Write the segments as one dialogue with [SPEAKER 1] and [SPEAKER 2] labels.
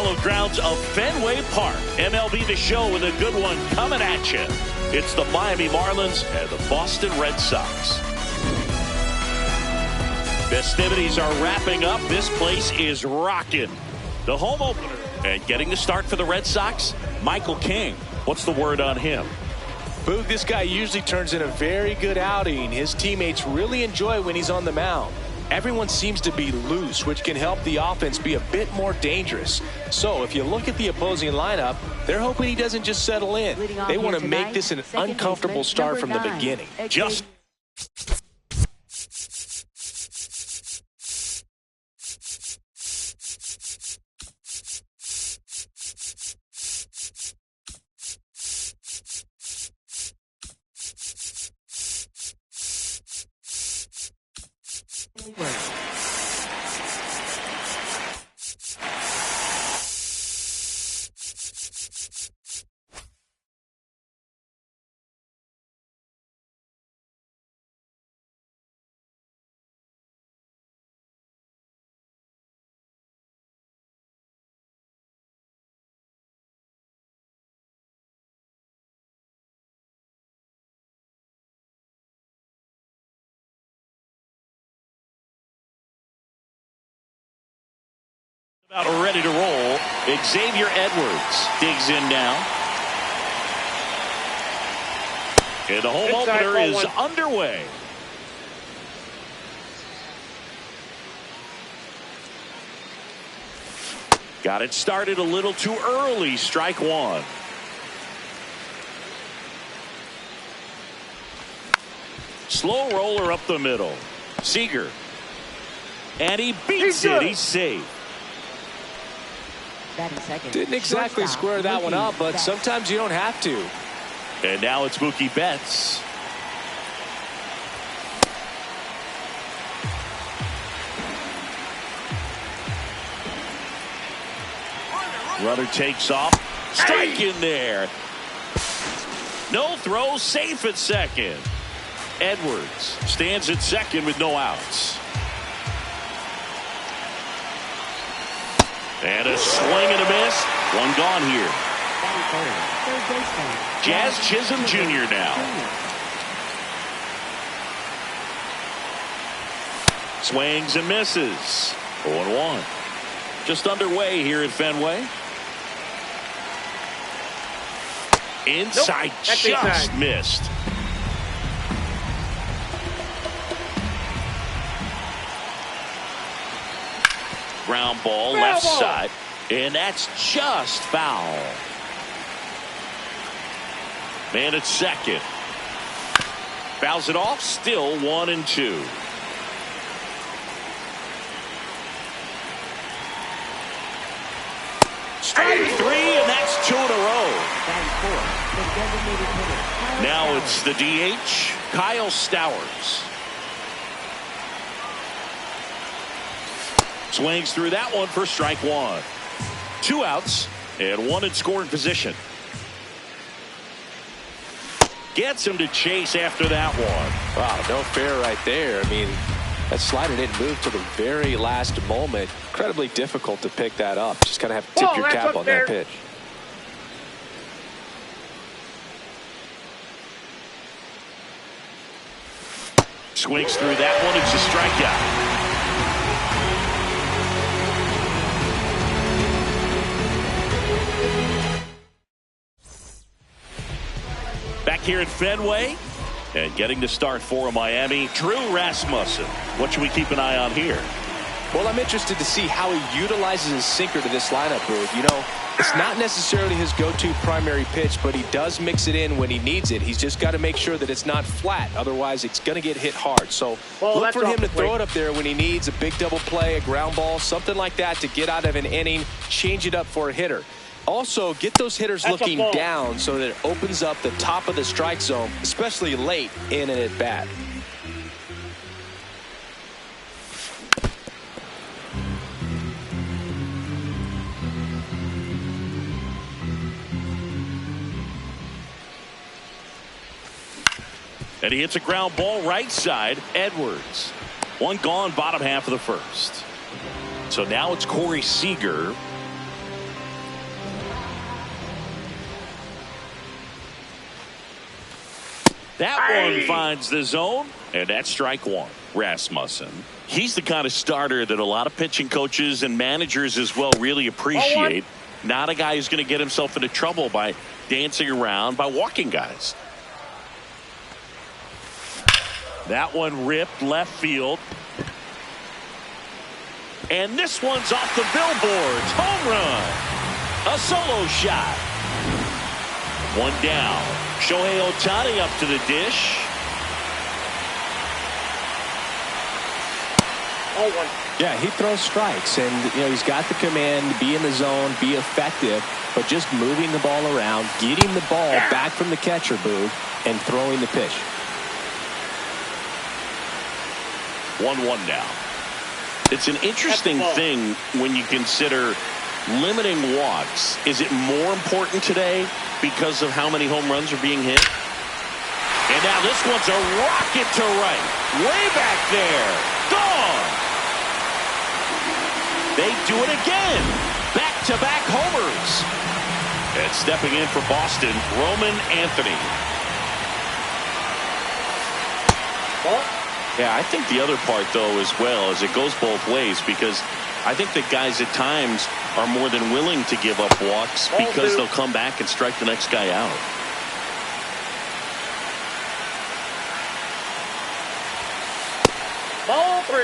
[SPEAKER 1] hallowed grounds of Fenway Park. MLB The Show with a good one coming at you. It's the Miami Marlins and the Boston Red Sox. Festivities are wrapping up. This place is rocking. The home opener. And getting the start for the Red Sox, Michael King. What's the word on him?
[SPEAKER 2] Boog, this guy usually turns in a very good outing. His teammates really enjoy when he's on the mound. Everyone seems to be loose, which can help the offense be a bit more dangerous. So if you look at the opposing lineup, they're hoping he doesn't just settle in. They want to make this an uncomfortable start from the beginning.
[SPEAKER 1] Just about ready to roll. Xavier Edwards digs in now. And the home opener is underway. Got it started a little too early. Strike one. Slow roller up the middle. Seager. And he beats it. He's safe.
[SPEAKER 2] Didn't exactly square that one up, but sometimes you don't have to.
[SPEAKER 1] And now it's Mookie Betts. Runner takes off. Strike in there. No throw, safe at second. Edwards stands at second with no outs. And a swing and a miss. One gone here. Jazz Chisholm Jr. now. Swings and misses. 0-1. Just underway here at Fenway. Inside, just missed. Ground ball, left side, and that's just foul. Man at second. Fouls it off, still 1-2. Strike three, and that's 2 in a row. Now it's the DH, Kyle Stowers. Swings through that one for strike one. 2 outs and 1 in scoring position. Gets him to chase after that one.
[SPEAKER 2] Wow, no fair right there. I mean, that slider didn't move to the very last moment. Incredibly difficult to pick that up. Just kind of have to tip your cap on that pitch.
[SPEAKER 1] Swings through that one. It's a strikeout. Back here at Fenway and getting the start for Miami, Drew Rasmussen. What should we keep an eye on here?
[SPEAKER 2] Well, I'm interested to see how he utilizes his sinker to this lineup, Boog. You know, it's not necessarily his go-to primary pitch, but he does mix it in when he needs it. He's just got to make sure that it's not flat. Otherwise, it's going to get hit hard. So look for him to throw it up there when he needs a big double play, a ground ball, something like that to get out of an inning, change it up for a hitter. Also, get those hitters looking down so that it opens up the top of the strike zone, especially late in an at-bat.
[SPEAKER 1] And he hits a ground ball right side. Edwards. One gone, bottom half of the first. So now it's Corey Seager. That one finds the zone, and that's strike one. Rasmussen. He's the kind of starter that a lot of pitching coaches and managers as well really appreciate. Not a guy who's going to get himself into trouble by dancing around, by walking guys. That one ripped left field. And this one's off the billboards. Home run. A solo shot. One down. Shohei Ohtani up to the dish.
[SPEAKER 2] Yeah, he throws strikes, and he's got the command to be in the zone, be effective, but just moving the ball around, getting the ball back from the catcher booth, and throwing the pitch.
[SPEAKER 1] 1-1 now. It's an interesting thing when you consider limiting walks. Is it more important today because of how many home runs are being hit? And now this one's a rocket to right. Way back there. Gone. They do it again. Back-to-back homers. And stepping in for Boston, Roman Anthony. Yeah, I think the other part, though, as well, is it goes both ways, because I think that guys at times are more than willing to give up walks because they'll come back and strike the next guy out.
[SPEAKER 3] Ball 3.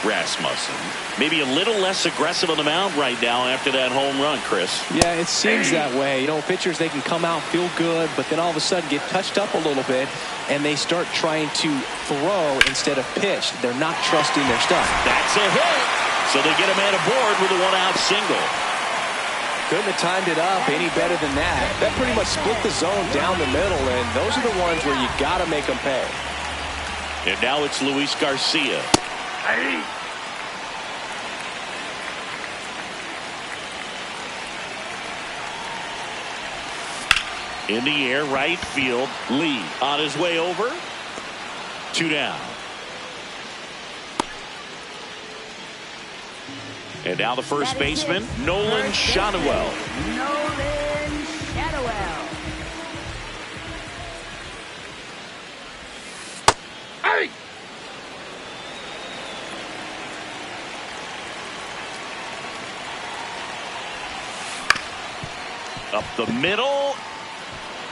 [SPEAKER 1] Rasmussen. Maybe a little less aggressive on the mound right now after that home run, Chris.
[SPEAKER 2] Yeah, it seems that way. Pitchers, they can come out, feel good, but then all of a sudden get touched up a little bit, and they start trying to throw instead of pitch. They're not trusting their stuff.
[SPEAKER 1] That's a hit. So they get a man aboard with a one-out single.
[SPEAKER 2] Couldn't have timed it up any better than that. That pretty much split the zone down the middle, and those are the ones where you got to make them pay.
[SPEAKER 1] And now it's Luis Garcia. In the air, right field. Lee on his way over. 2 down. And now the first baseman, Nolan Shadowell.
[SPEAKER 4] Nolan Shadowell.
[SPEAKER 1] Hey! Up the middle.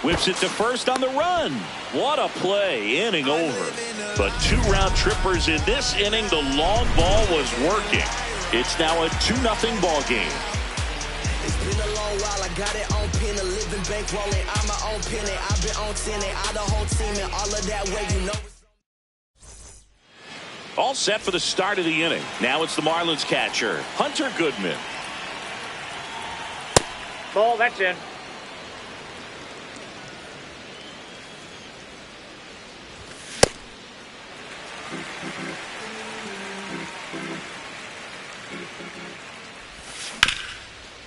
[SPEAKER 1] Whips it to first on the run. What a play. Inning over. But 2 round trippers in this inning. The long ball was working. It's now a 2-0 ball game.
[SPEAKER 5] It's been a long while. I got it on pin, a living bankrolling. I'm my own penny. I've been on 10 and I the whole team and all of that way,
[SPEAKER 1] All set for the start of the inning. Now it's the Marlins catcher, Hunter Goodman.
[SPEAKER 3] Ball, that's in.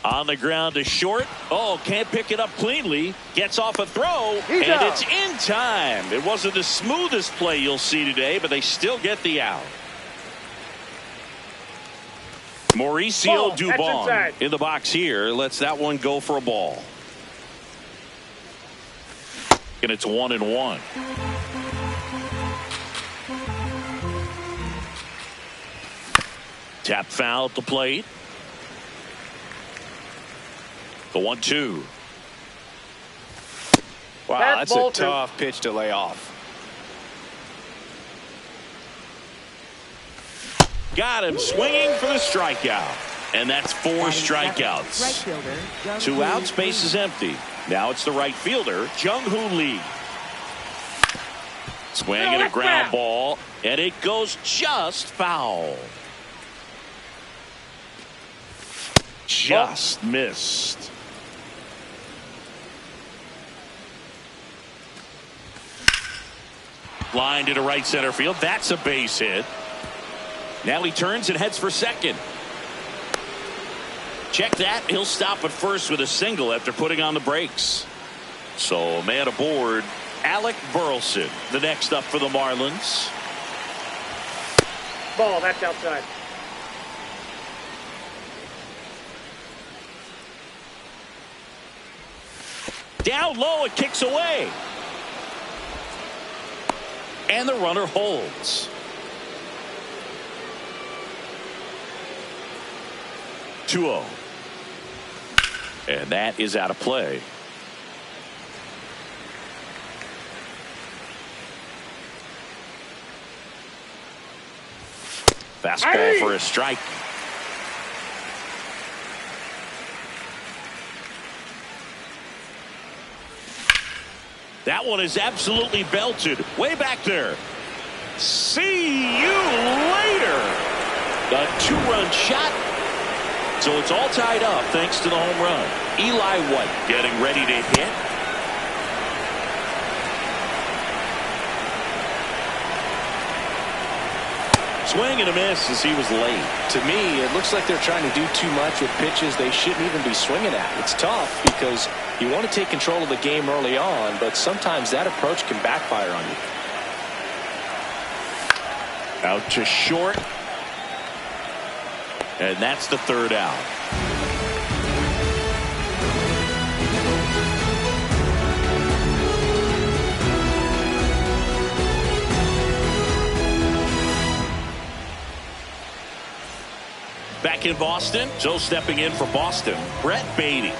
[SPEAKER 1] On the ground to short. Oh, can't pick it up cleanly. Gets off a throw, and it's in time. It wasn't the smoothest play you'll see today, but they still get the out. Mauricio Dubon in the box here. Lets that one go for a ball. And it's 1-1. Tap foul at the plate. The 1-2.
[SPEAKER 2] Wow, that's a tough pitch to lay off.
[SPEAKER 1] Got him swinging for the strikeout. And that's 4 strikeouts.
[SPEAKER 4] Right fielder,
[SPEAKER 1] 2 outs, base is empty. Now it's the right fielder, Jung-Hoo Lee. Swinging a ground ball, and it goes just foul. Just missed. Line to right center field. That's a base hit. Now he turns and heads for second. Check that. He'll stop at first with a single after putting on the brakes. So man aboard, Alec Burleson, the next up for the Marlins.
[SPEAKER 3] Ball, that's outside.
[SPEAKER 1] Down low, it kicks away. And the runner holds. 2-0. And that is out of play. Fastball for a strike. That one is absolutely belted. Way back there. See you later. The 2-run shot. So it's all tied up thanks to the home run. Eli White getting ready to hit. Swing and a miss as he was late.
[SPEAKER 2] To me, it looks like they're trying to do too much with pitches they shouldn't even be swinging at. It's tough because you want to take control of the game early on, but sometimes that approach can backfire on you.
[SPEAKER 1] Out to short. And that's the third out. Back in Boston, Joe stepping in for Boston, Brett Beatty.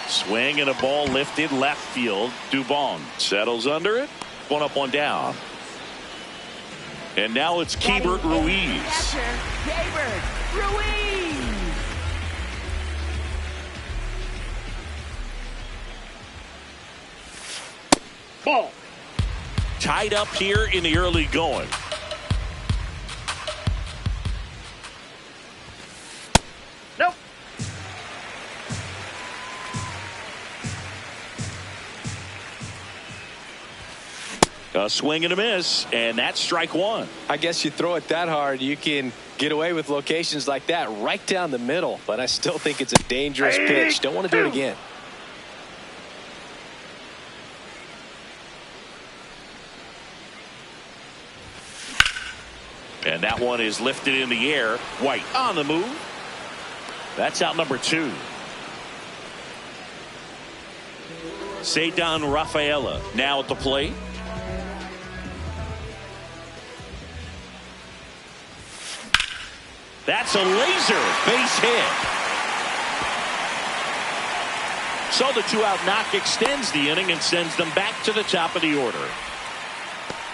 [SPEAKER 1] Swing and a ball lifted left field. Dubon settles under it. One up, one down. And now it's Keibert Ruiz.
[SPEAKER 4] Catcher, Keibert Ruiz.
[SPEAKER 3] Ball.
[SPEAKER 1] Tied up here in the early going.
[SPEAKER 3] Nope.
[SPEAKER 1] A swing and a miss, and that's strike one.
[SPEAKER 2] I guess you throw it that hard, you can get away with locations like that right down the middle, but I still think it's a dangerous pitch. Don't want to do it again.
[SPEAKER 1] And that one is lifted in the air. White on the move. That's out number 2. Ceddanne Rafaela now at the plate. That's a laser base hit. So the 2-out knock extends the inning and sends them back to the top of the order.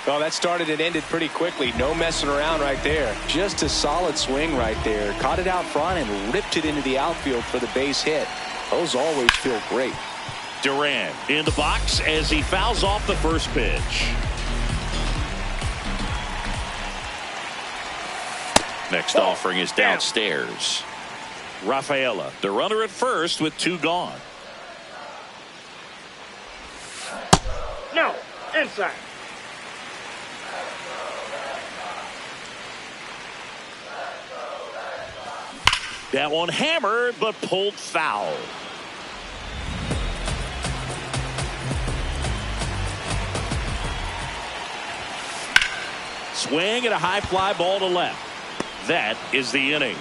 [SPEAKER 2] Oh, that started and ended pretty quickly. No messing around right there. Just a solid swing right there. Caught it out front and ripped it into the outfield for the base hit. Those always feel great.
[SPEAKER 1] Duran in the box as he fouls off the first pitch. Next offering is downstairs. Rafaela, the runner at first with 2 gone.
[SPEAKER 3] No. Inside.
[SPEAKER 1] That one hammered but pulled foul. Swing and a high fly ball to left. That is the inning.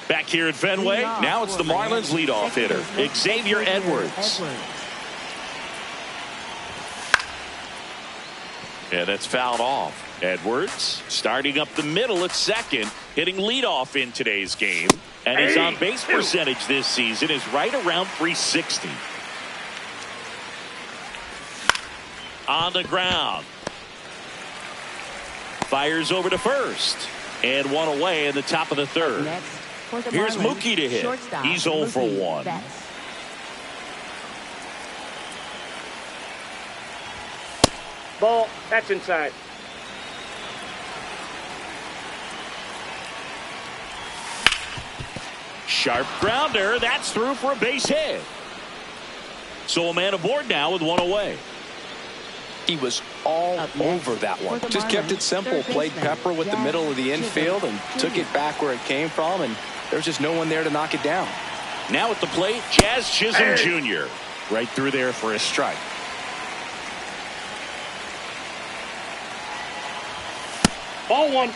[SPEAKER 1] Back here at Fenway, now it's the Marlins leadoff hitter, Xavier Edwards. And it's fouled off. Edwards starting up the middle at second, hitting leadoff in today's game. And his on-base percentage this season is right around .360. On the ground. Fires over to first. And one away in the top of the third. Here's Mookie to hit. He's 0 for 1.
[SPEAKER 3] Ball. That's inside.
[SPEAKER 1] Sharp grounder. That's through for a base hit. So a man aboard now with 1 away.
[SPEAKER 2] He was all over that one. Just kept it simple. Played pepper with the middle of the infield and took it back where it came from, and there's just no one there to knock it down.
[SPEAKER 1] Now at the plate, Jazz Chisholm Jr. right through there for a strike.
[SPEAKER 3] Ball one.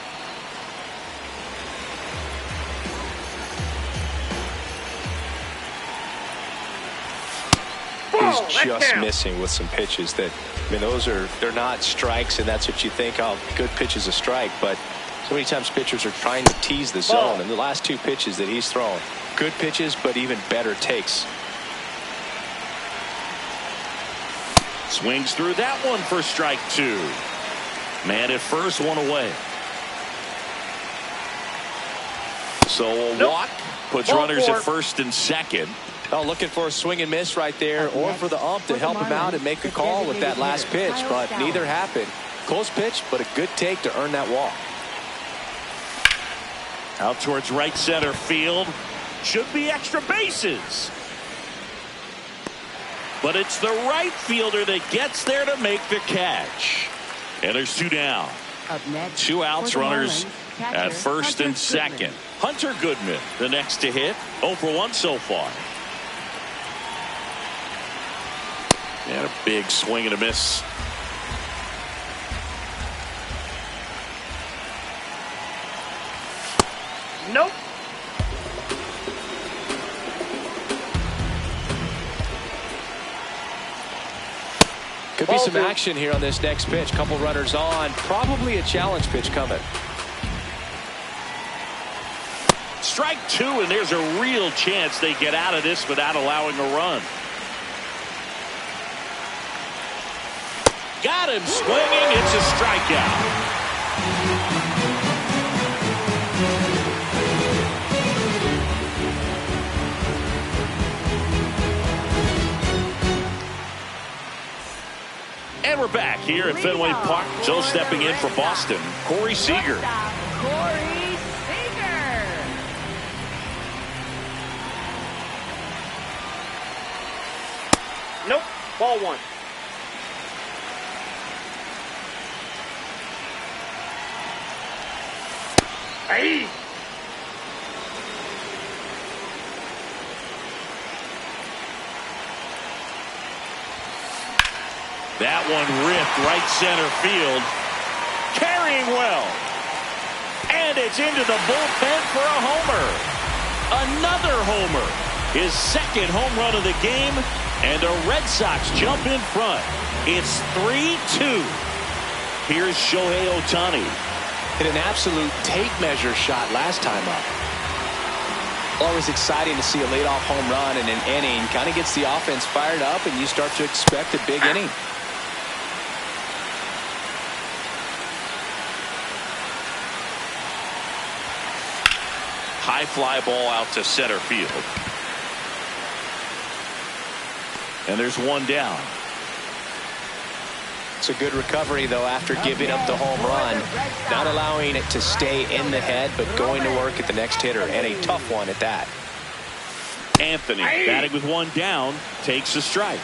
[SPEAKER 2] He's just missing with some pitches that, I mean, they're not strikes, and that's what you think, oh, good pitch is a strike, but so many times pitchers are trying to tease the zone, and the last two pitches that he's thrown, good pitches, but even better takes.
[SPEAKER 1] Swings through that one for strike two. Man at first, one away. So a walk puts runners at first and second.
[SPEAKER 2] Oh, looking for a swing and miss right there, or for the ump to help him out and make a call with that last pitch, but neither happened. Close pitch, but a good take to earn that walk.
[SPEAKER 1] Out towards right center field. Should be extra bases. But it's the right fielder that gets there to make the catch. And there's two down. Two outs, runners at first and second. Hunter Goodman, the next to hit. 0 for 1 so far. And a big swing and a miss.
[SPEAKER 3] Nope.
[SPEAKER 2] Could be some action here on this next pitch. Couple runners on. Probably a challenge pitch coming.
[SPEAKER 1] Strike two, and there's a real chance they get out of this without allowing a run. Got him swinging. It's a strikeout. And we're back here at Fenway Park. So stepping in for Boston, Corey Seager.
[SPEAKER 4] Corey Seager.
[SPEAKER 3] Nope. Ball one. Hey.
[SPEAKER 1] That one ripped right center field. Carrying well. And it's into the bullpen for a homer. Another homer. His second home run of the game. And the Red Sox jump in front. It's 3-2. Here's Shohei Ohtani.
[SPEAKER 2] Hit an absolute tape measure shot last time up. Always exciting to see a leadoff home run in an inning. Kind of gets the offense fired up, and you start to expect a big inning.
[SPEAKER 1] High fly ball out to center field. And there's one down.
[SPEAKER 2] It's a good recovery, though, after giving up the home run. Not allowing it to stay in the head, but going to work at the next hitter, and a tough one at that.
[SPEAKER 1] Anthony, batting with one down, takes a strike.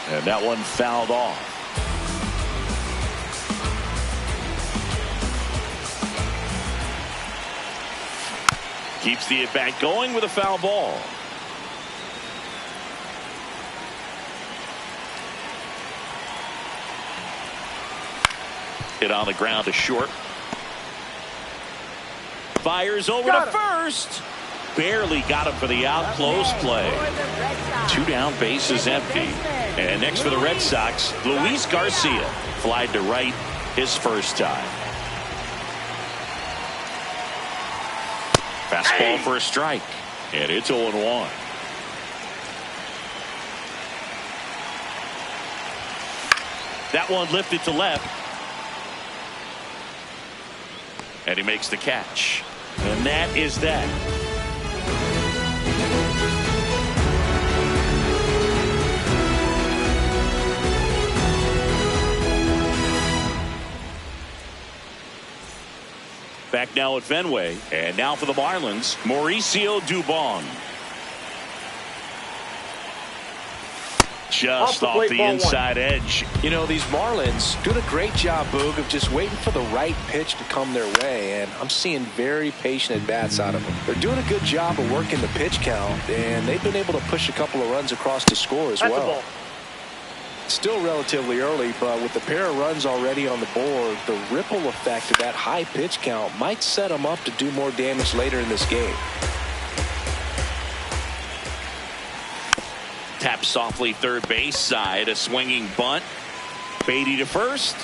[SPEAKER 1] And that one fouled off. Keeps the at-bat going with a foul ball. Hit on the ground to short. Fires over to first. Barely got him for the out. Close play. Two down, bases empty. And next for the Red Sox, Luis Garcia. Flied to right his first time. Fastball for a strike. And it's 0-1. That one lifted to left. And he makes the catch. And that is that. Back now at Fenway. And now for the Marlins, Mauricio Dubon. Just off the inside edge.
[SPEAKER 2] You know, these Marlins doing a great job, Boog, of just waiting for the right pitch to come their way, and I'm seeing very patient at-bats out of them. They're doing a good job of working the pitch count, and they've been able to push a couple of runs across the score as well. Still relatively early, but with the pair of runs already on the board, the ripple effect of that high pitch count might set him up to do more damage later in this game.
[SPEAKER 1] Tap softly third base side. A swinging bunt. Beatty to first.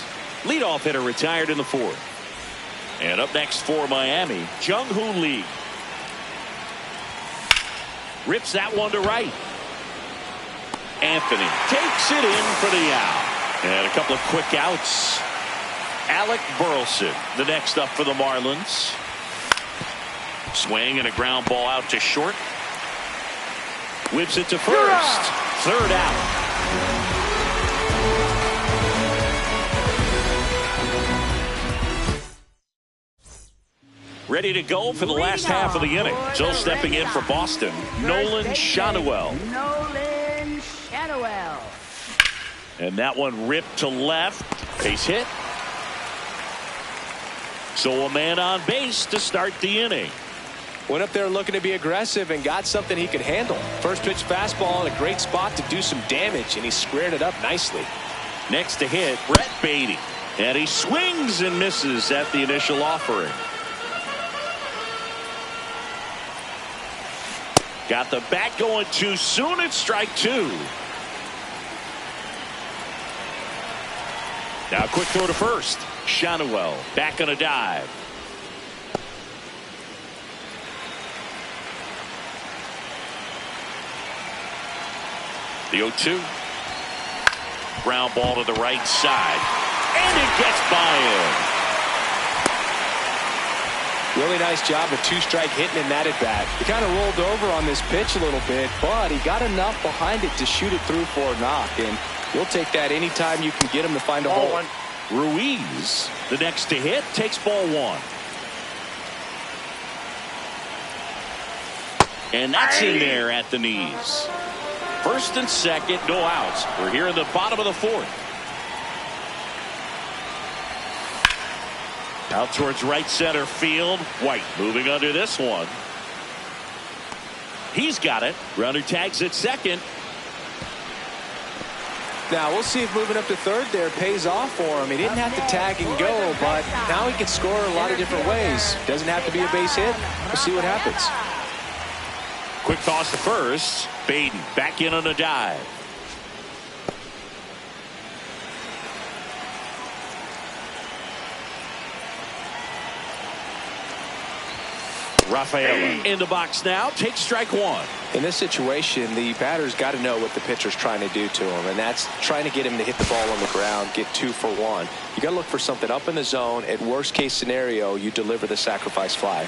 [SPEAKER 1] Leadoff hitter retired in the fourth. And up next for Miami, Jung-Hoo Lee. Rips that one to right. Anthony takes it in for the out. And a couple of quick outs. Alec Burleson, the next up for the Marlins. Swing and a ground ball out to short. Whips it to first. Third out. Ready to go for the last half of the inning. So stepping in for Boston, Nolan Schanuel.
[SPEAKER 4] Nolan Schanuel.
[SPEAKER 1] And that one ripped to left. Base hit. So a man on base to start the inning.
[SPEAKER 2] Went up there looking to be aggressive and got something he could handle. First pitch fastball in a great spot to do some damage, and he squared it up nicely.
[SPEAKER 1] Next to hit, Brett Beatty. And he swings and misses at the initial offering. Got the bat going too soon. It's strike two. Now quick throw to first. Schanuel back on a dive. The 0-2. Ground ball to the right side. And it gets by him.
[SPEAKER 2] Really nice job of two-strike hitting in that at bat. He kind of rolled over on this pitch a little bit, but he got enough behind it to shoot it through for a knock. And you'll take that anytime you can get him to find a hole.
[SPEAKER 1] Ruiz, the next to hit, takes ball one. And that's in there at the knees. First and second, no outs. We're here in the bottom of the fourth. Out towards right center field. White moving under this one. He's got it. Runner tags at second.
[SPEAKER 2] Now we'll see if moving up to third there pays off for him. He didn't have to tag and go, but now he can score a lot of different ways. Doesn't have to be a base hit. We'll see what happens.
[SPEAKER 1] Quick toss to first. Beatty back in on a dive. Rafaela in the box now. Takes strike one.
[SPEAKER 2] In this situation, the batter's got to know what the pitcher's trying to do to him, and that's trying to get him to hit the ball on the ground, get 2 for 1. You got to look for something up in the zone. At worst case scenario, you deliver the sacrifice fly.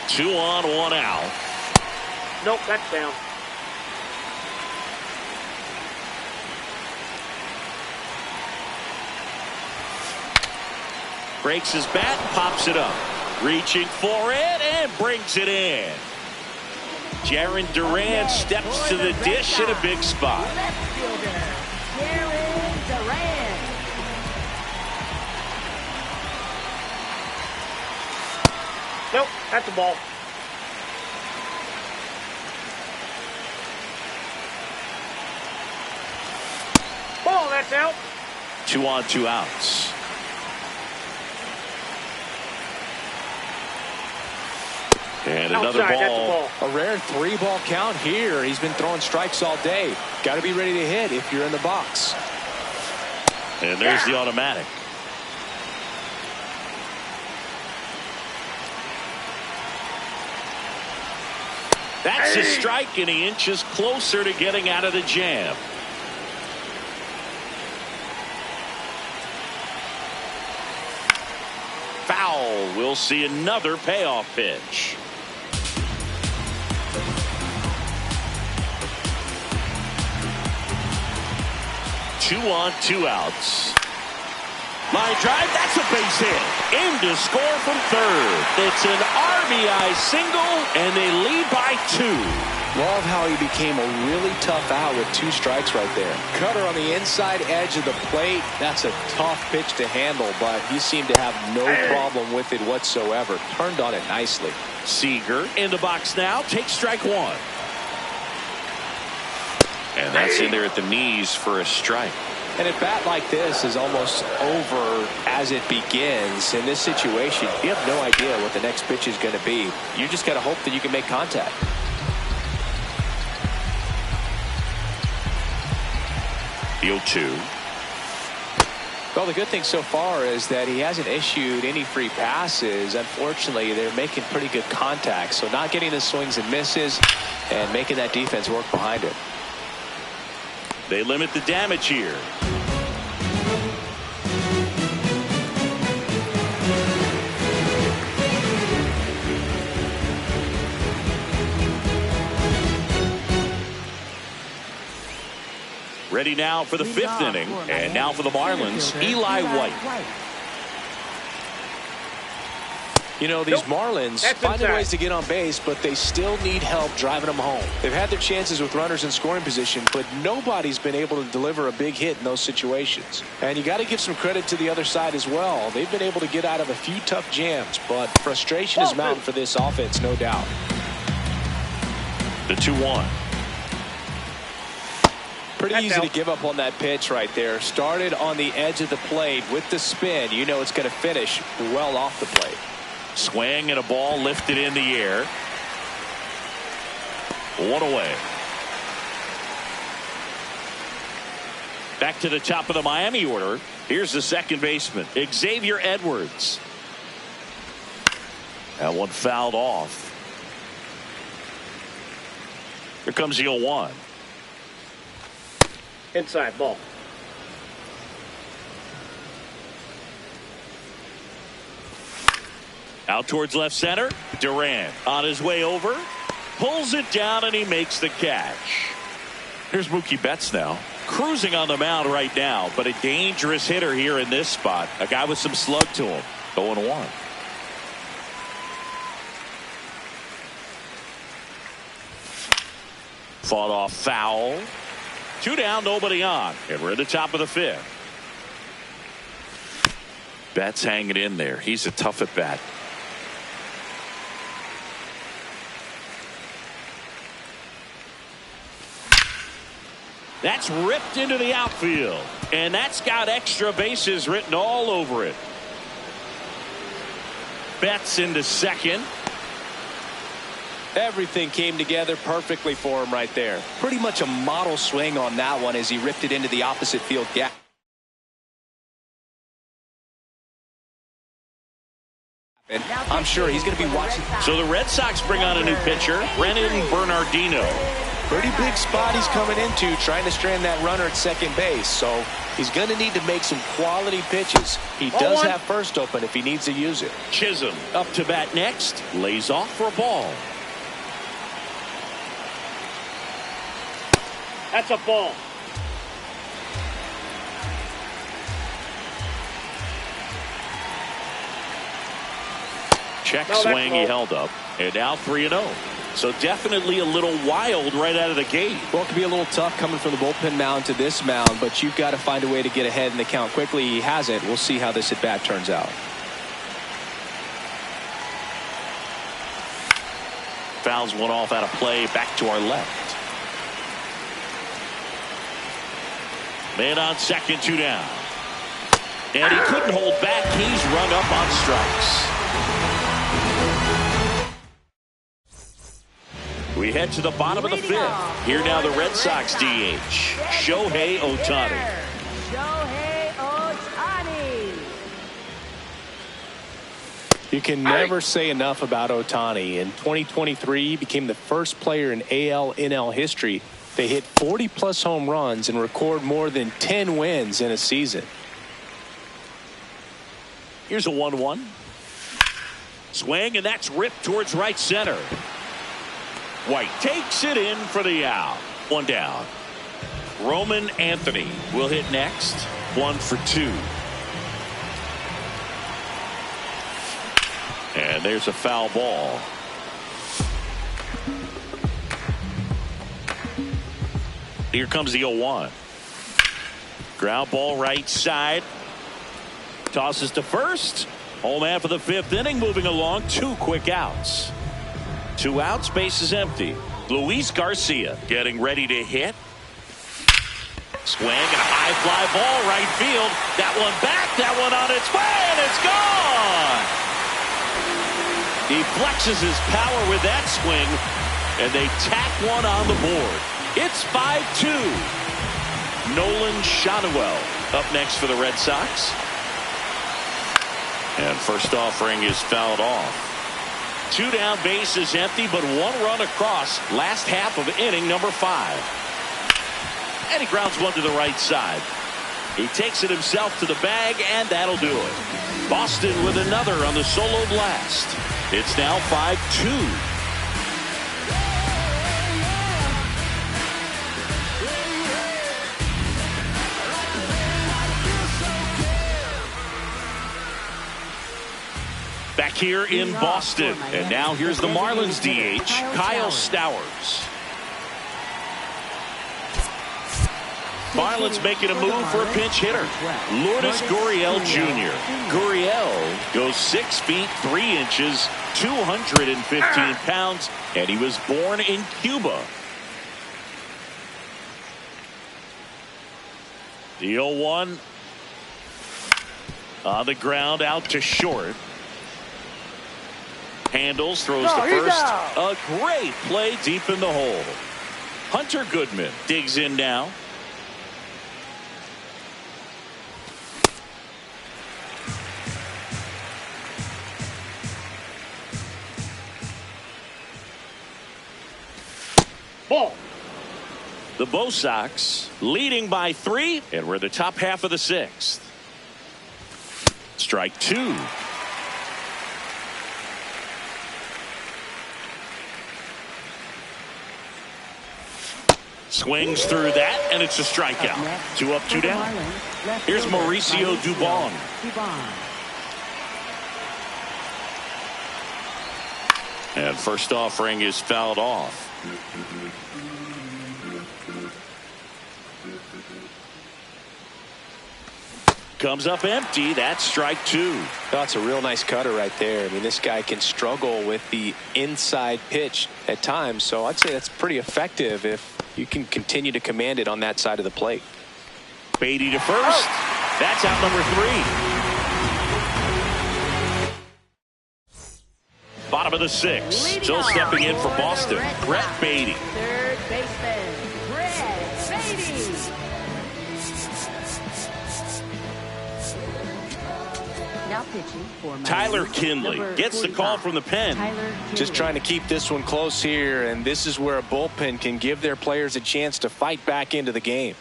[SPEAKER 1] 2 on, 1 out.
[SPEAKER 3] Nope, that's down.
[SPEAKER 1] Breaks his bat, pops it up. Reaching for it and brings it in. Jarren Duran steps to the dish in a big spot.
[SPEAKER 4] Left fielder, Jarren Duran.
[SPEAKER 3] Nope, that's a ball. Ball, that's out.
[SPEAKER 1] 2 on, 2 outs. And another ball.
[SPEAKER 2] A rare 3-ball count here. He's been throwing strikes all day. Got to be ready to hit if you're in the box.
[SPEAKER 1] And there's the automatic. That's a strike, and he inches closer to getting out of the jam. Foul. We'll see another payoff pitch. 2 on, 2 outs. Line drive, that's a base hit. In to score from third. It's an RBI single, and they lead by 2.
[SPEAKER 2] Love how he became a really tough out with 2 strikes right there. Cutter on the inside edge of the plate. That's a tough pitch to handle, but he seemed to have no problem with it whatsoever. Turned on it nicely.
[SPEAKER 1] Seager in the box now. Takes strike 1. And that's in there at the knees for a strike.
[SPEAKER 2] And a bat like this is almost over as it begins. In this situation, you have no idea what the next pitch is going to be. You just got to hope that you can make contact.
[SPEAKER 1] The 0-2.
[SPEAKER 2] Well, the good thing so far is that he hasn't issued any free passes. Unfortunately, they're making pretty good contact. So not getting the swings and misses and making that defense work behind it.
[SPEAKER 1] They limit the damage here. Ready now for the fifth inning. And now for the Marlins, Eli White.
[SPEAKER 2] You know, these Marlins finding ways to get on base, but they still need help driving them home. They've had their chances with runners in scoring position, but nobody's been able to deliver a big hit in those situations. And you got to give some credit to the other side as well. They've been able to get out of a few tough jams, but frustration is mounting for this offense, no doubt.
[SPEAKER 1] The 2-1.
[SPEAKER 2] Pretty easy to give up on that pitch right there. Started on the edge of the plate with the spin. You know it's going to finish well off the plate.
[SPEAKER 1] Swing and a ball lifted in the air. 1 away. Back to the top of the Miami order. Here's the second baseman, Xavier Edwards. That one fouled off. Here comes the 0-1.
[SPEAKER 3] Inside ball.
[SPEAKER 1] Out towards left center. Durant on his way over. Pulls it down and he makes the catch. Here's Mookie Betts now. Cruising on the mound right now, but a dangerous hitter here in this spot. A guy with some slug to him. 0-1. Fought off foul. 2 down, nobody on. And we're at the top of the fifth. Betts hanging in there. He's a tough at bat. That's ripped into the outfield. And that's got extra bases written all over it. Betts into second.
[SPEAKER 2] Everything came together perfectly for him right there. Pretty much a model swing on that one as he ripped it into the opposite field gap. And I'm sure he's going to be watching.
[SPEAKER 1] So the Red Sox bring on a new pitcher, Brennan Bernardino.
[SPEAKER 2] Pretty big spot he's coming into, trying to strand that runner at second base. So he's going to need to make some quality pitches. He does have first open if he needs to use it.
[SPEAKER 1] Chisholm up to bat next. Lays off for a ball.
[SPEAKER 3] That's a ball.
[SPEAKER 1] Check swing, he held up. And now 3-0. So definitely a little wild right out of the gate.
[SPEAKER 2] Well, it could be a little tough coming from the bullpen mound to this mound, but you've got to find a way to get ahead in the count quickly. He hasn't. We'll see how this at bat turns out.
[SPEAKER 1] Fouls one off out of play. Back to our left. Man on second, 2 down. And he couldn't hold back. He's rung up on strikes. We head to the bottom of the fifth. Here now the Red Sox DH, Shohei Ohtani.
[SPEAKER 4] Shohei Ohtani.
[SPEAKER 2] You can never say enough about Ohtani. In 2023, he became the first player in AL/NL history to hit 40-plus home runs and record more than 10 wins in a season.
[SPEAKER 1] Here's a 1-1. Swing, and that's ripped towards right center. White takes it in for the out. 1 down. Roman Anthony will hit next. 1 for 2. And there's a foul ball. Here comes the 0-1. Ground ball right side. Tosses to first. Home man for the fifth inning, moving along. 2 quick outs. 2 outs, base is empty. Luis Garcia getting ready to hit. Swing and a high fly ball right field. That one back, that one on its way, and it's gone. He flexes his power with that swing, and they tack one on the board. It's 5-2. Nolan Shotwell up next for the Red Sox. And first offering is fouled off. 2 down, bases empty, but 1 run across. Last half of inning number 5. And he grounds one to the right side. He takes it himself to the bag, and that'll do it. Boston with another on the solo blast. It's now 5-2. Back here in Boston. And now here's the Marlins DH, Kyle Stowers. Marlins making a move for a pinch hitter. Lourdes Gurriel Jr. Gurriel goes 6 feet 3 inches, 215 pounds, and he was born in Cuba. The 0-1 on the ground out to short. Handles, throws to first. A great play deep in the hole. Hunter Goodman digs in now.
[SPEAKER 3] Ball.
[SPEAKER 1] The Bo Sox leading by 3, and we're in the top half of the 6th. Strike 2. Swings through that, and it's a strikeout. 2 up, 2 down. Here's Mauricio Dubon. And first offering is fouled off. Comes up empty. That's strike 2.
[SPEAKER 2] That's a real nice cutter right there. I mean, this guy can struggle with the inside pitch at times, so I'd say that's pretty effective if you can continue to command it on that side of the plate.
[SPEAKER 1] Beatty to first. That's out number 3. Bottom of the 6th. Still stepping in for Boston. Brett Beatty.
[SPEAKER 4] Third baseman, Brett Beatty. Now pitching for
[SPEAKER 1] Tyler Kinley gets the call from the pen.
[SPEAKER 2] Just trying to keep this one close here, and this is where a bullpen can give their players a chance to fight back into the game.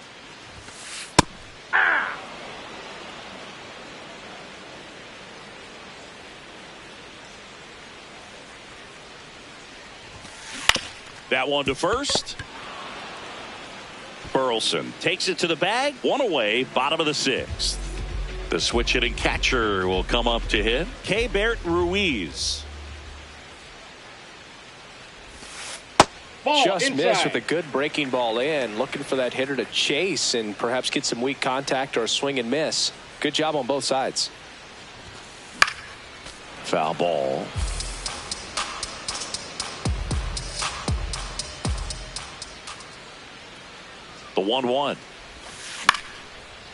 [SPEAKER 1] That one to first. Burleson takes it to the bag. 1 away, bottom of the 6th. The switch hitting catcher will come up to hit. Keibert Ruiz.
[SPEAKER 3] Ball
[SPEAKER 2] Just
[SPEAKER 3] inside.
[SPEAKER 2] missed with a good breaking ball in. Looking for that hitter to chase and perhaps get some weak contact or a swing and miss. Good job on both sides.
[SPEAKER 1] Foul ball. The 1-1.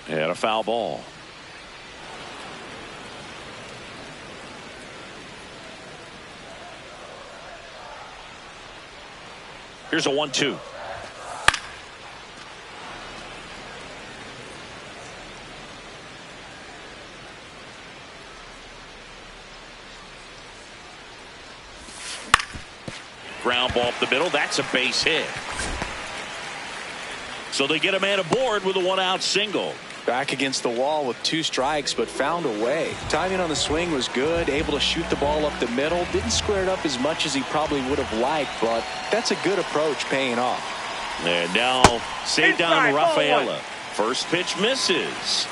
[SPEAKER 1] And a foul ball. Here's a 1-2. Ground ball up the middle. That's a base hit. So they get a man aboard with a 1-out single.
[SPEAKER 2] Back against the wall with 2 strikes, but found a way. Timing on the swing was good, able to shoot the ball up the middle. Didn't square it up as much as he probably would have liked, but that's a good approach paying off.
[SPEAKER 1] And now Cedar Rafaela. First pitch misses.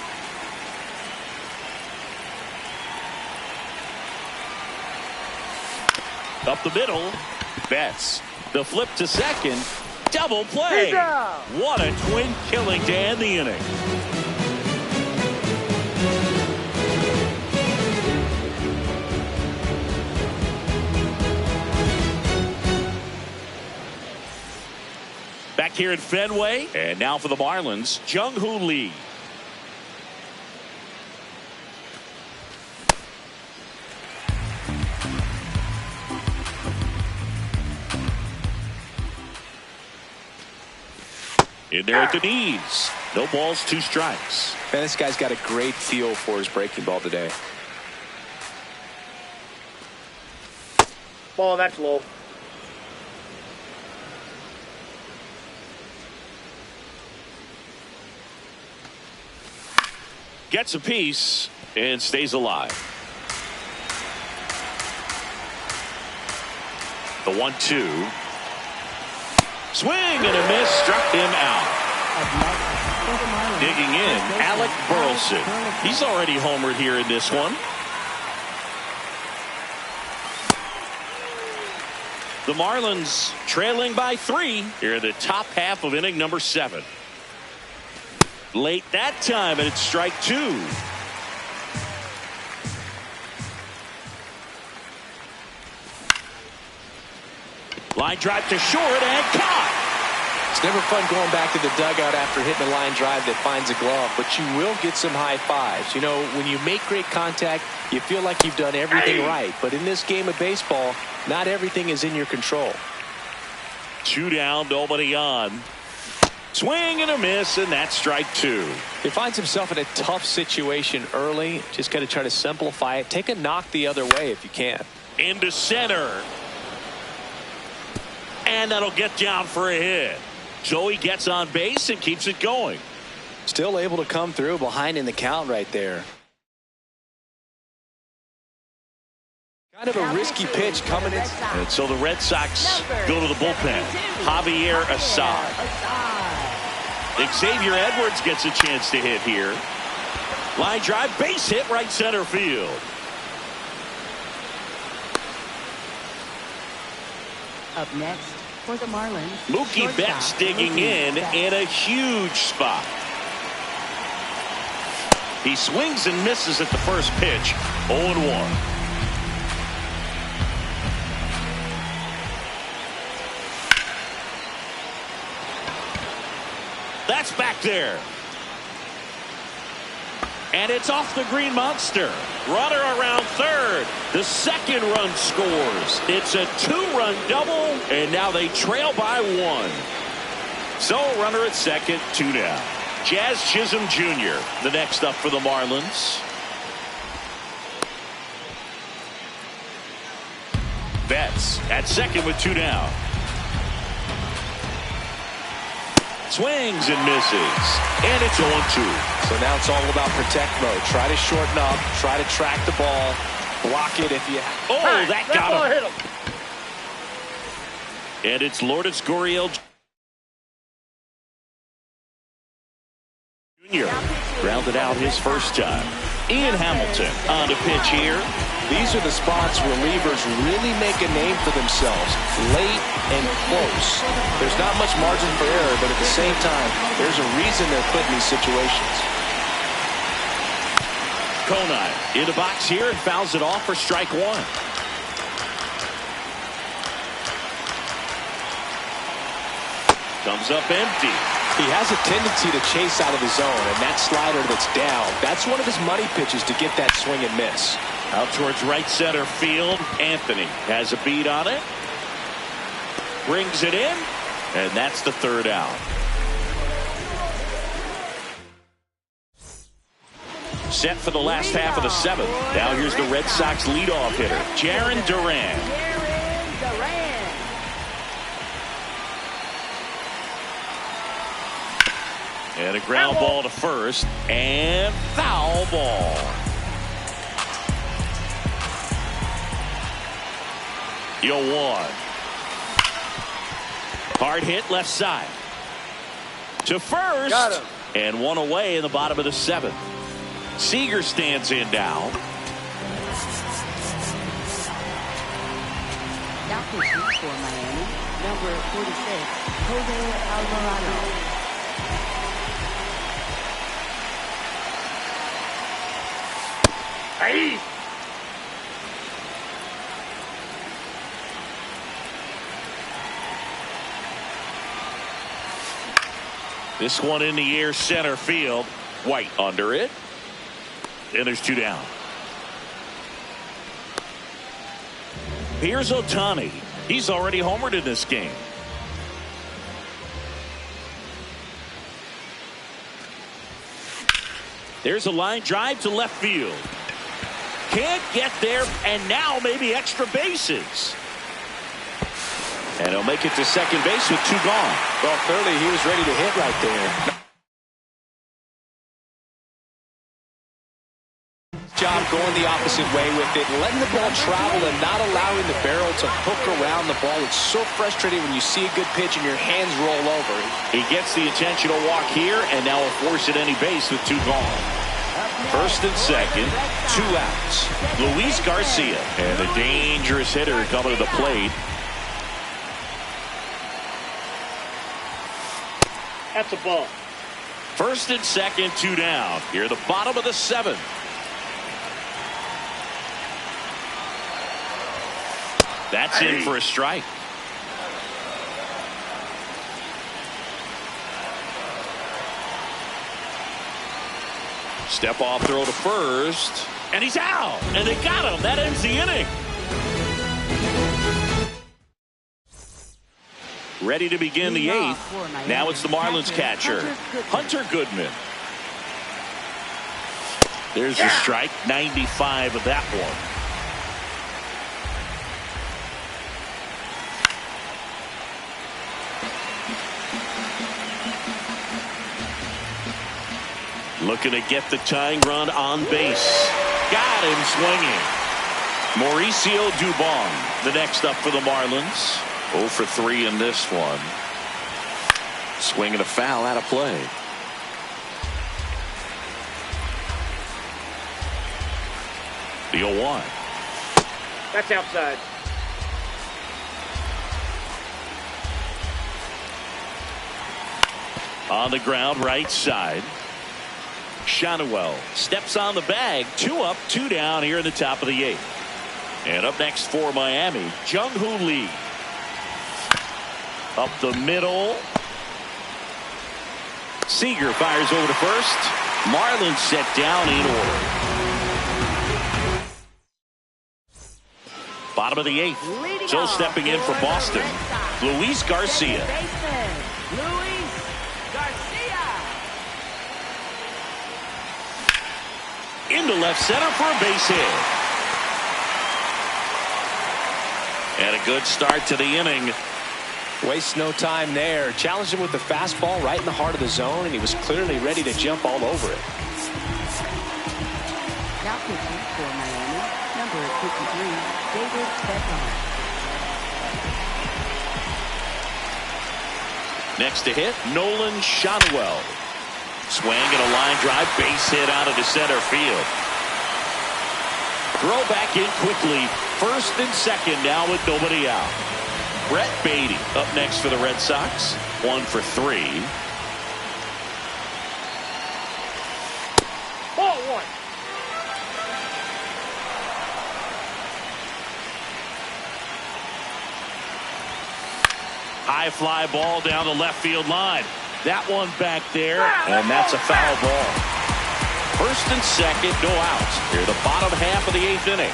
[SPEAKER 1] Up the middle. Betts. The flip to second. Double play. What a twin killing to end the inning. Back here at Fenway. And now for the Marlins, Jung-Hoo Lee. In there at the knees. No balls, 2 strikes.
[SPEAKER 2] Man, this guy's got a great feel for his breaking ball today.
[SPEAKER 3] Ball, that's low.
[SPEAKER 1] Gets a piece and stays alive. The 1-2. Swing and a miss, struck him out. Digging in, Alec Burleson. He's already homered here in this one. The Marlins trailing by 3 here in the top half of inning number 7. Late that time, and it's strike 2. Line drive to short and caught.
[SPEAKER 2] It's never fun going back to the dugout after hitting a line drive that finds a glove, but you will get some high fives. You know, when you make great contact, you feel like you've done everything right. But in this game of baseball, not everything is in your control.
[SPEAKER 1] 2 down, nobody on. Swing and a miss, and that's strike 2.
[SPEAKER 2] He finds himself in a tough situation early. Just got to try to simplify it. Take a knock the other way if you can.
[SPEAKER 1] Into center. And that'll get down for a hit. So he gets on base and keeps it going.
[SPEAKER 2] Still able to come through behind in the count right there. Kind of a risky pitch coming in.
[SPEAKER 1] And so the Red Sox go to the bullpen. Javier Assad. Xavier Edwards gets a chance to hit here. Line drive, base hit, right center field.
[SPEAKER 4] Up next for the Marlins,
[SPEAKER 1] Mookie Betts digging in a huge spot. He swings and misses at the first pitch. 0-1. That's back there. And it's off the green monster. Runner around third. The second run scores. It's a 2-run double, and now they trail by 1. So runner at second, 2 down. Jazz Chisholm Jr. the next up for the Marlins. Betts at second with 2 down. Swings and misses. And it's 0-2.
[SPEAKER 2] So now it's all about protect mode. Try to shorten up. Try to track the ball. Block it if you...
[SPEAKER 1] Oh, that got him.
[SPEAKER 3] Hit him.
[SPEAKER 1] And it's Lourdes Gurriel Jr. Grounded out his first time. Ian Hamilton on the pitch here.
[SPEAKER 2] These are the spots relievers really make a name for themselves. Late and close. There's not much margin for error, but at the same time, there's a reason they're put in these situations.
[SPEAKER 1] Conine in the box here and fouls it off for strike 1. Comes up empty.
[SPEAKER 2] He has a tendency to chase out of the zone, and that slider that's down, that's one of his money pitches to get that swing and miss.
[SPEAKER 1] Out towards right center field. Anthony has a beat on it. Brings it in. And that's the 3rd out. Set for the last half of the 7th. Now here's the Red Sox leadoff hitter, Jarren Duran. And a ground ball to first. And foul ball. Yo, 1. Hard hit left side. To first.
[SPEAKER 3] Got him.
[SPEAKER 1] And 1 away in the bottom of the 7th. Seager stands in now.
[SPEAKER 4] Now pitching for Miami, number 46, Jose Alvarado.
[SPEAKER 3] Hey.
[SPEAKER 1] This one in the air, center field. White under it. And there's 2 down. Here's Ohtani. He's already homered in this game. There's a line drive to left field. Can't get there, and now maybe extra bases. And he'll make it to second base with 2 gone.
[SPEAKER 2] Well, clearly he was ready to hit right there. Job going the opposite way with it, letting the ball travel and not allowing the barrel to hook around the ball. It's so frustrating when you see a good pitch and your hands roll over.
[SPEAKER 1] He gets the intentional walk here, and now will force at any base with 2 gone. First and second, 2 outs. Luis Garcia, and a dangerous hitter coming to the plate.
[SPEAKER 3] That's a ball.
[SPEAKER 1] First and second, 2 down. Here, the bottom of the 7th. That's in for a strike. Step off throw to first. And he's out. And they got him. That ends the inning. Ready to begin the 8th. Now it's the Marlins catcher, Hunter Goodman. There's a strike. 95 of that one. Looking to get the tying run on base. Got him swinging. Mauricio Dubon, the next up for the Marlins. 0 for 3 in this one. Swinging a foul out of play. The 0-1.
[SPEAKER 3] That's outside.
[SPEAKER 1] On the ground, right side. Shanuel steps on the bag. 2 up, 2 down here in the top of the 8th. And up next for Miami, Jung-Hoo Lee. Up the middle. Seager fires over to first. Marlins set down in order. Bottom of the 8th. So stepping in for Boston, Luis Garcia. Into left center for a base hit. And a good start to the inning.
[SPEAKER 2] Wastes no time there. Challenged him with the fastball right in the heart of the zone, and he was clearly ready to jump all over it.
[SPEAKER 4] Now pitching for Miami, number 53, David Bednar.
[SPEAKER 1] Next to hit, Nolan Shanuel. Swing and a line drive, base hit out of the center field. Throw back in quickly. First and second now with nobody out. Brett Beatty up next for the Red Sox. 1 for 3.
[SPEAKER 3] Ball 1.
[SPEAKER 1] High fly ball down the left field line. That one back there, and that's a foul ball. First and second, no outs. Here the bottom half of the 8th inning.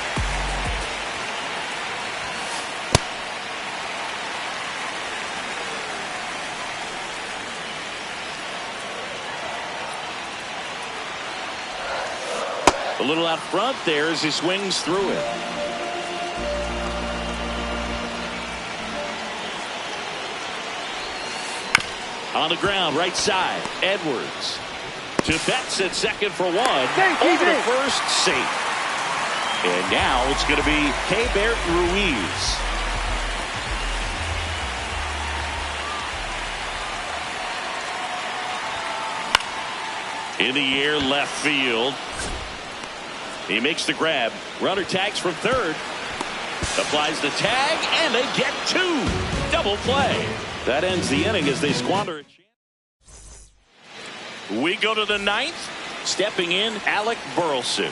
[SPEAKER 1] A little out front there as he swings through it. On the ground, right side, Edwards. To Betts at second for 1. Over to first, safe. And now it's going to be Keibert Ruiz. In the air, left field. He makes the grab. Runner tags from third. Applies the tag, and they get 2. Double play. That ends the inning as they squander a chance. We go to the 9th. Stepping in, Alec Burleson.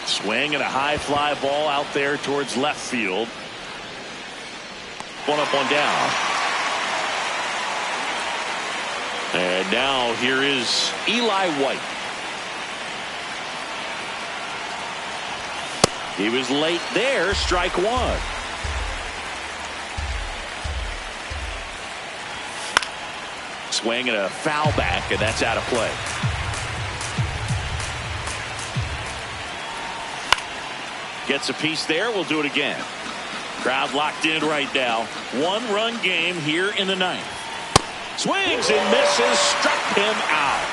[SPEAKER 1] Swing and a high fly ball out there towards left field. 1 up, 1 down. And now here is Eli White. He was late there. Strike one. Swing and a foul back, and that's out of play. Gets a piece there. We'll do it again. Crowd locked in right now. 1-run game here in the ninth. Swings and misses. Struck him out.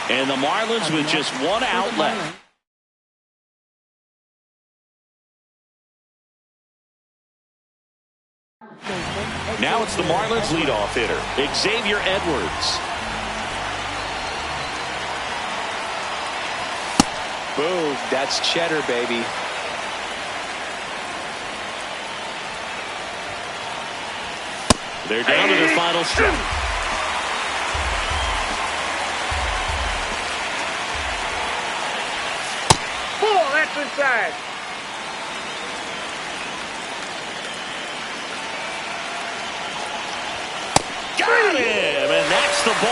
[SPEAKER 1] And the Marlins with just one out left. Now it's the Marlins leadoff hitter, Xavier Edwards.
[SPEAKER 2] Boom. That's cheddar, baby.
[SPEAKER 1] They're down to their final stretch.
[SPEAKER 3] Ball, that's inside.
[SPEAKER 1] Got him, and that's the ball.